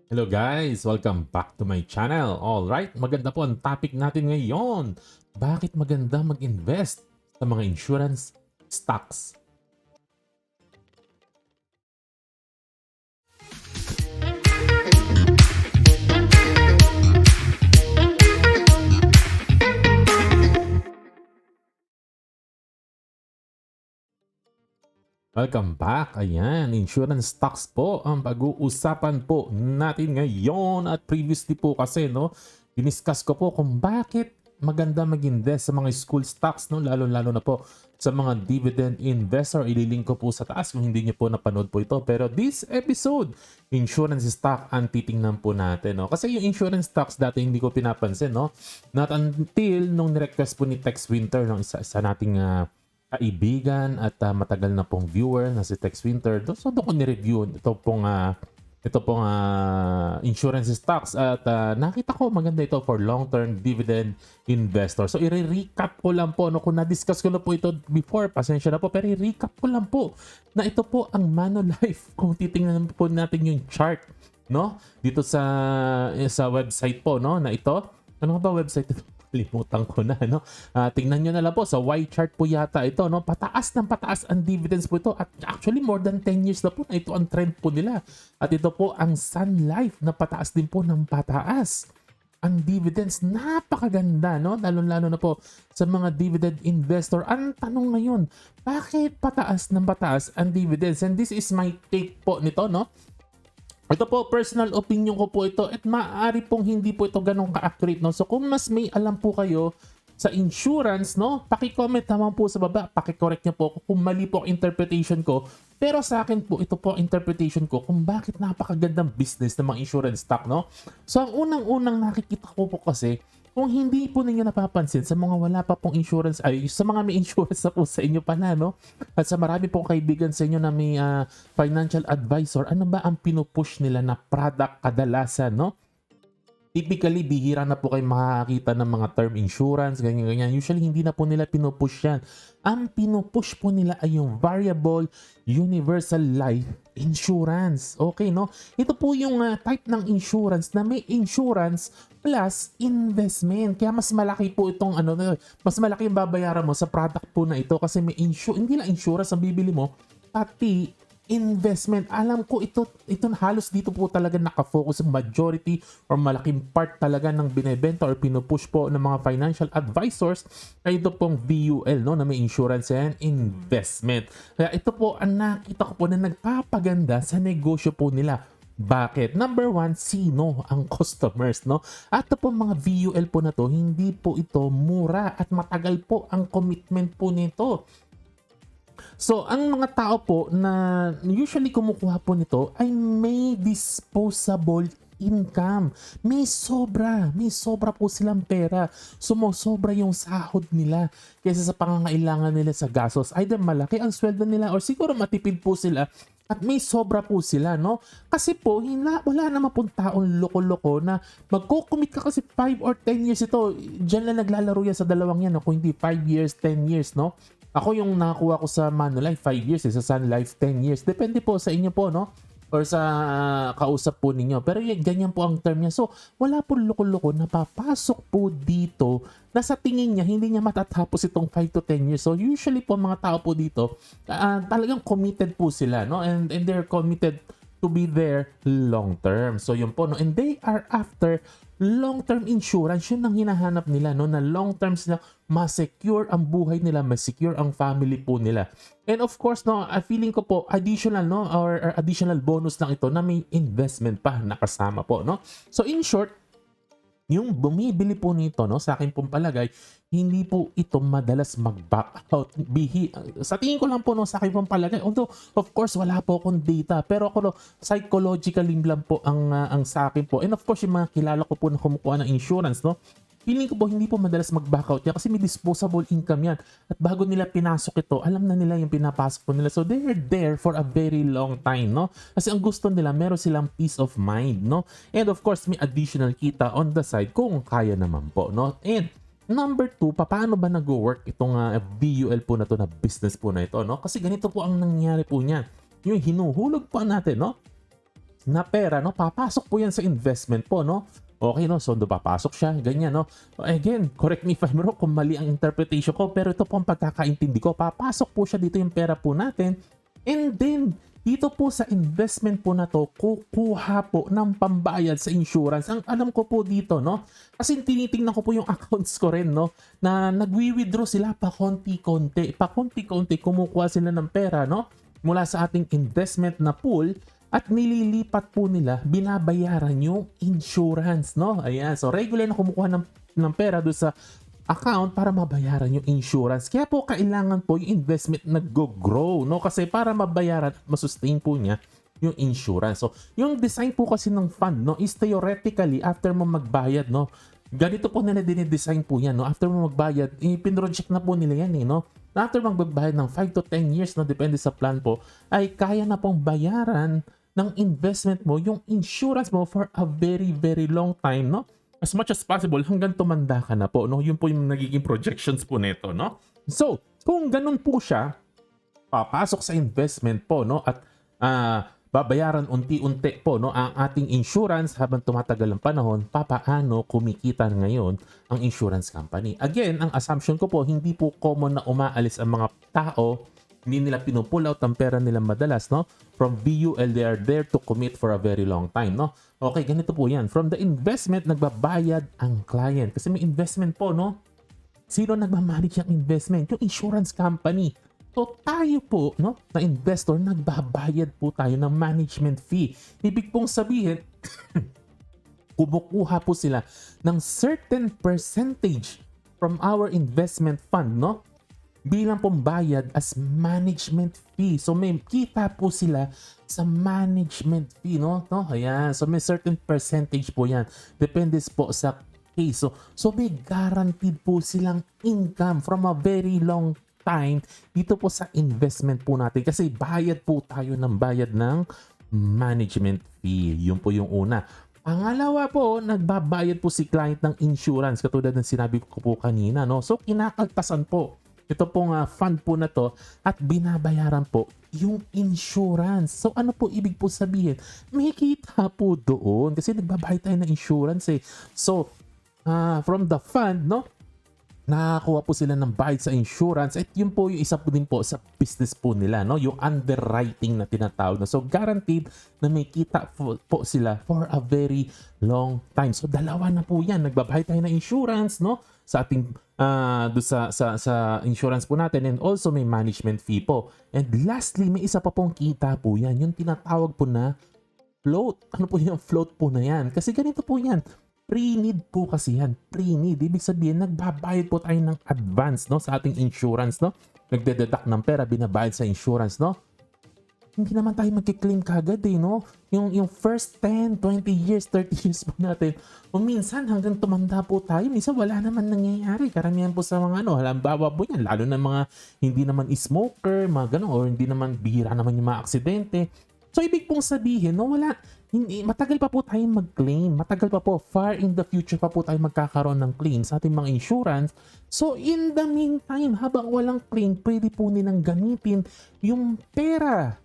Hello guys! Welcome back to my channel. Alright, maganda po ang topic natin ngayon. Bakit maganda mag-invest sa mga insurance stocks? Welcome back. Ayan, insurance stocks po ang pag-uusapan po natin ngayon. At previously po kasi, no, diniscuss ko po kung bakit maganda mag-invest sa mga school stocks, no, lalo-lalo na po sa mga dividend investor. Ililink ko po sa taas kung hindi niyo po napanood po ito. Pero this episode, insurance stock ang titingnan po natin, no. Kasi yung insurance stocks dati hindi ko pinapansin, no. Not until nung ni-request po ni Tex Winter, no, isa nating kaibigan at matagal na pong viewer na si Tex Winter. So doon ko ni-review ito pong insurance stocks at nakita ko maganda ito for long-term dividend investor. So i-recap ko lang po, no, kung na-discuss ko na po ito before, pasensya na po, pero i-recap ko lang po na ito po ang Manulife. Kung titingnan po natin yung chart, no, dito sa website po, no, na ito. Ano nga ba website ito? Limutan ko na, no? Tingnan nyo na lang po sa Y chart po yata ito, no? Pataas ng pataas ang dividends po ito. At actually, more than 10 years na po na ito ang trend po nila. At ito po ang Sun Life na pataas din po ng pataas. Ang dividends, napakaganda, no? Lalo-lalo na po sa mga dividend investor. Ang tanong ngayon, bakit pataas ng pataas ang dividends? And this is my take po nito, no? Ito po, personal opinion ko po ito at maaari pong hindi po ito ganun ka-accurate, no? So kung mas may alam po kayo sa insurance, no, paki-comment naman po sa baba, paki-correct niyo po kung mali po ang interpretation ko. Pero sa akin po, ito po ang interpretation ko kung bakit napakagandang business ng mga insurance stock, no? So ang unang-unang nakikita ko po kasi, kung hindi po ninyo napapansin sa mga wala pa pong insurance, ay sa mga may insurance na po sa inyo pala, no? At sa marami pong kaibigan sa inyo na may financial advisor, ano ba ang pinupush nila na product kadalasan, no? Typically, bihira na po kayo makakakita ng mga term insurance, ganyan-ganyan. Usually, hindi na po nila pinupush yan. Ang pinupush po nila ay yung variable universal life insurance. Okay, no? Ito po yung type ng insurance na may insurance plus investment. Kaya mas malaki po itong mas malaki yung babayaran mo sa product po na ito kasi may hindi lang insurance ang bibili mo, pati investment. Alam ko ito halos dito po talaga nakafocus ang majority or malaking part talaga ng binebenta or pinupush po ng mga financial advisors ay ito pong VUL, no, na may insurance and investment. Kaya ito po ang nakita ko po na nagpapaganda sa negosyo po nila. Bakit? Number one, sino ang customers, no? At ito po mga VUL po na to, hindi po ito mura at matagal po ang commitment po nito. So, ang mga tao po na usually kumukuha po nito ay may disposable income. May sobra po silang pera. Sumosobra yung sahod nila kaysa sa pangangailangan nila sa gastos. Either malaki ang sweldo nila or siguro matipid po sila at may sobra po sila, no? Kasi po, wala naman pong taong loko-loko na magko-commit ka kasi 5 or 10 years ito. Diyan lang naglalaro yan sa dalawang yan, no? Kung hindi 5 years, 10 years, no? Ako yung nakakuha ko sa Manulife 5 years, sa Sun Life 10 years. Depende po sa inyo po, no? Or sa kausap po ninyo. Pero ganyan po ang term niya. So, wala po loko-loko na papasok po dito na sa tingin niya, hindi niya matatapos itong 5 to 10 years. So, usually po mga tao po dito, talagang committed po sila, no? And they're committed to be there long term. So, yun po, no? And they are after long-term insurance. Yun ang hinahanap nila, no? Na long-term sila, ma-secure ang buhay nila, ma-secure ang family po nila. And of course, no, feeling ko po, additional, no? Or additional bonus lang ito na may investment pa nakasama po, no? So, in short, yung bumibili po nito, no, sa akin pong palagay, hindi po ito madalas mag-back out. Sa tingin ko lang po, no, sa akin pong palagay, although of course wala po akong data, pero ako, no, psychologically lang po ang sa akin po. And of course, yung mga kilala ko po na kumukuha ng insurance, no, feeling ko po hindi po madalas mag-back out yan kasi may disposable income yan. At bago nila pinasok ito, alam na nila yung pinapasok po nila. So they're there for a very long time, no? Kasi ang gusto nila, meron silang peace of mind, no? And of course, may additional kita on the side kung kaya naman po, no? And number 2, paano ba nag-work itong VUL po na to na business po na ito, no? Kasi ganito po ang nangyari po niyan. Yung hinuhulog po natin, no? na pera, no, papasok po yan sa investment po, no. Okay, no, so papasok siya, ganyan, no. Again, correct me if I'm wrong kung mali ang interpretation ko, pero ito po ang pagkakaintindi ko. Papasok po siya dito yung pera po natin, and then dito po sa investment po na to, kukuha po ng pambayad sa insurance. Ang alam ko po dito, no, kasi tinitingnan ko po yung accounts ko rin, no, na nagwi-withdraw sila pa konti-konti, kumukuha sila ng pera, no, mula sa ating investment na pool, at nililipat po nila, binabayaran yung insurance, no? Ayan, so regular na kumukuha ng pera doon sa account para mabayaran yung insurance. Kaya po kailangan po yung investment nag-grow, no? Kasi para mabayaran at masustain po niya yung insurance. So, yung design po kasi ng fund, no, is theoretically after mo magbayad, no? Ganito po nila dinidesign po yan, no? After mo magbayad, pinroject na po nila yan, no? After magbabayad ng 5 to 10 years, no, depende sa plan po, ay kaya na pong bayaran ng investment mo yung insurance mo for a very, very long time, no? As much as possible hanggang tumanda ka na po, no? Yun po yung nagiging projections po nito, no? So, kung ganun po siya, papasok sa investment po, no? At babayaran unti-unti po, no, ang ating insurance habang tumatagal ang panahon, papaano kumikita ngayon ang insurance company. Again, ang assumption ko po, hindi po common na umaalis ang mga tao, hindi nila pinupull out ang pera nila madalas, no? From VUL, they are there to commit for a very long time, no? Okay, ganito po yan. From the investment, nagbabayad ang client. Kasi may investment po, no? Sino nagmamanage ang investment? Yung insurance company. So tayo po, no, na investor, nagbabayad po tayo ng management fee. Ibig pong sabihin, kumukuha po sila ng certain percentage from our investment fund, no, bilang pong bayad as management fee. So may kita po sila sa management fee, no? Ayan. So may certain percentage po yan. Depende po sa case. So may guaranteed po silang income from a very long time dito po sa investment po natin kasi bayad po tayo ng bayad ng management fee. Yun po yung una. Pangalawa po, nagbabayad po si client ng insurance katulad ng sinabi ko po kanina, no? So kinakaltasan po ito pong fund po na to at binabayaran po yung insurance. So ano po ibig po sabihin? May kita po doon kasi nagbabayad tayo ng insurance eh. So from the fund, no, nakakuha po sila ng bayad sa insurance at yun po yung isa po din po sa business po nila, no? Yung underwriting na tinatawag. So guaranteed na may kita po sila for a very long time. So dalawa na po yan. Nagbabayad tayo ng insurance, no? Sa ating sa insurance po natin and also may management fee po. And lastly, may isa pa pong kita po yan. Yung tinatawag po na float. Ano po yung float po na yan? Kasi ganito po yan. Pre-need po kasi yan. Pre-need. Ibig sabihin, nagbabayad po tayo ng advance, no, sa ating insurance, no? Nagdededuct ng pera, binabayad sa insurance, no? Hindi naman tayo magkiklaim kagad eh, no? Yung first 10, 20 years, 30 years po natin. O minsan hanggang tumanda po tayo, minsan wala naman nangyayari. Karamihan po sa mga halimbawa po yan, lalo na mga hindi naman smoker, mga gano'n, or hindi naman bihira naman yung mga aksidente. So ibig pong sabihin, no, matagal pa po tayong mag-claim. Matagal pa po, far in the future pa po tayo magkakaroon ng claim sa ating mga insurance. So in the meantime, habang walang claim, pwede po nilang gamitin yung pera.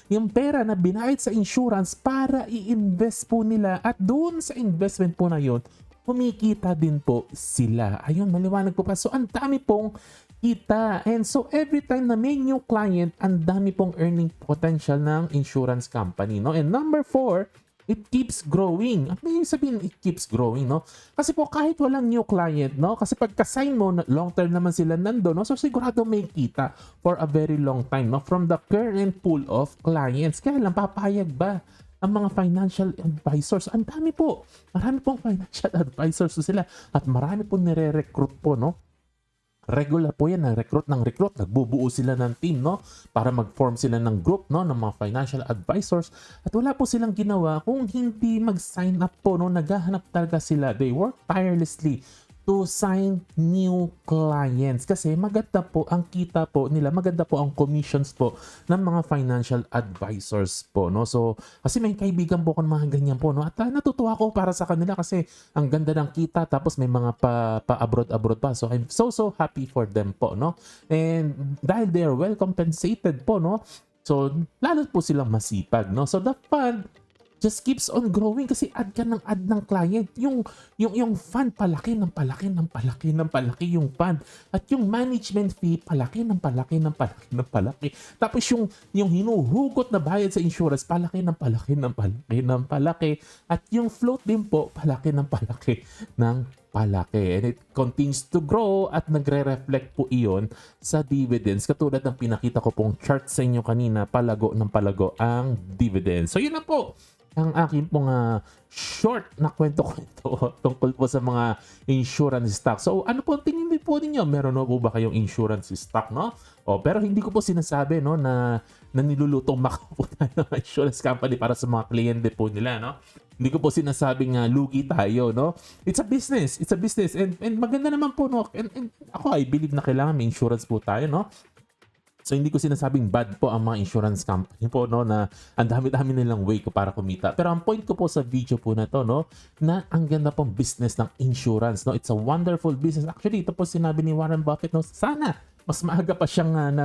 Yung pera na binayad sa insurance para i-invest po nila at doon sa investment po na yun, kumikita din po sila. Ayun, maliwanag po pa. So ang dami pong kita. And so every time na may new client, ang dami pong earning potential ng insurance company, no? And number 4, it keeps growing. Ano yung sabihin it keeps growing, no? Kasi po kahit walang new client, no? Kasi pagka-sign mo, long term naman sila nando, no? So sigurado may kita for a very long time, no? From the current pool of clients. Kaya lang, papayag ba ang mga financial advisors? Ang dami po. Marami pong financial advisors sila at marami pong nire-recruit po, no? Regular po yan, recruit ng recruit. Nagbubuo sila ng team, no? Para mag-form sila ng group, no? Ng mga financial advisors. At wala po silang ginawa kung hindi mag-sign up po, no? Naghahanap talaga sila. They work tirelessly to sign new clients. Kasi maganda po ang kita po nila. Maganda po ang commissions po ng mga financial advisors po, no? So, kasi may kaibigan po ako ng mga ganyan po, no? At natutuwa ko para sa kanila kasi ang ganda ng kita tapos may mga pa-abroad pa. So, I'm so happy for them po, no? And dahil they are well compensated po, no? So, lalo po silang masipag, no? So, the fund just keeps on growing kasi add ka ng add ng client. Yung fund, palaki ng palaki ng palaki ng palaki yung fund. At yung management fee, palaki ng palaki ng palaki ng palaki. Tapos yung hinuhugot na bayad sa insurance, palaki ng palaki ng palaki ng palaki. At yung float din po, palaki ng palaki ng palaki. And it continues to grow at nagre-reflect po iyon sa dividends. Katulad ng pinakita ko pong chart sa inyo kanina, palago ng palago ang dividends. So yun na po ang aking pong short na kwento-kwento tungkol po sa mga insurance stock. So ano po tingin din po ninyo? Meron na po ba kayong insurance stock, no? Pero hindi ko po sinasabi, no, na nilulutong mako po tayo ng insurance company para sa mga kliyente po nila, no? Hindi ko po sinasabing lugi tayo, no? It's a business. It's a business. And maganda naman po, no? And ako, I believe na kailangan may insurance po tayo, no? So hindi ko sinasabing bad po ang mga insurance company po, no, na ang dami-dami nilang way ko para kumita. Pero ang point ko po sa video po na to, no, na ang ganda pong business ng insurance, no. It's a wonderful business. Actually, ito po sinabi ni Warren Buffett, no, sana mas maaga pa siyang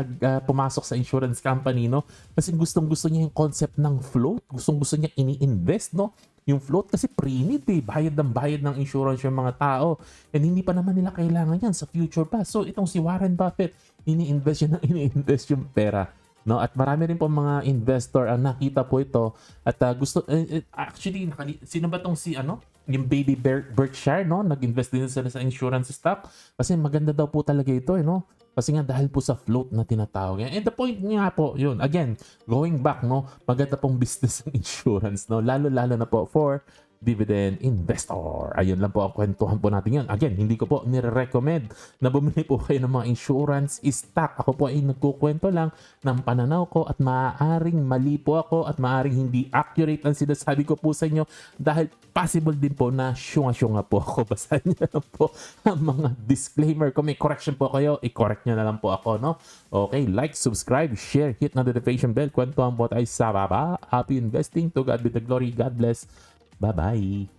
pumasok sa insurance company, no, kasi gustong-gusto niya yung concept ng float. Gustong-gusto niya ini-invest, no, yung float kasi pre-need, bayad ng insurance yung mga tao. And hindi pa naman nila kailangan yan sa future pa. So itong si Warren Buffett, ini-invest yung pera. No? At marami rin po mga investor ang nakita po ito. At gusto, actually, sino ba tong si, yung Baby Berkshire, no? Nag-invest din sila sa insurance stock. Kasi maganda daw po talaga ito, no? Kasi nga dahil po sa float na tinatawag. And the point nga po, yun, again, going back, no, maganda pong business ng insurance, no, lalo-lalo na po for dividend investor. Ayun lang po ang kwentuhan po natin yun. Again, hindi ko po nire-recommend na bumili po kayo ng mga insurance stock. Ako po ay nagkukwento lang ng pananaw ko at maaaring mali po ako at maaaring hindi accurate ang sinasabi ko po sa inyo dahil possible din po na syunga-syunga po ako. Basahin niyo lang po ang mga disclaimer. Kung may correction po kayo, i-correct niyo na lang po ako, no? Okay, like, subscribe, share, hit notification bell. Kwentuhan po tayo sa baba. Happy investing. To God be the glory. God bless. Bye-bye.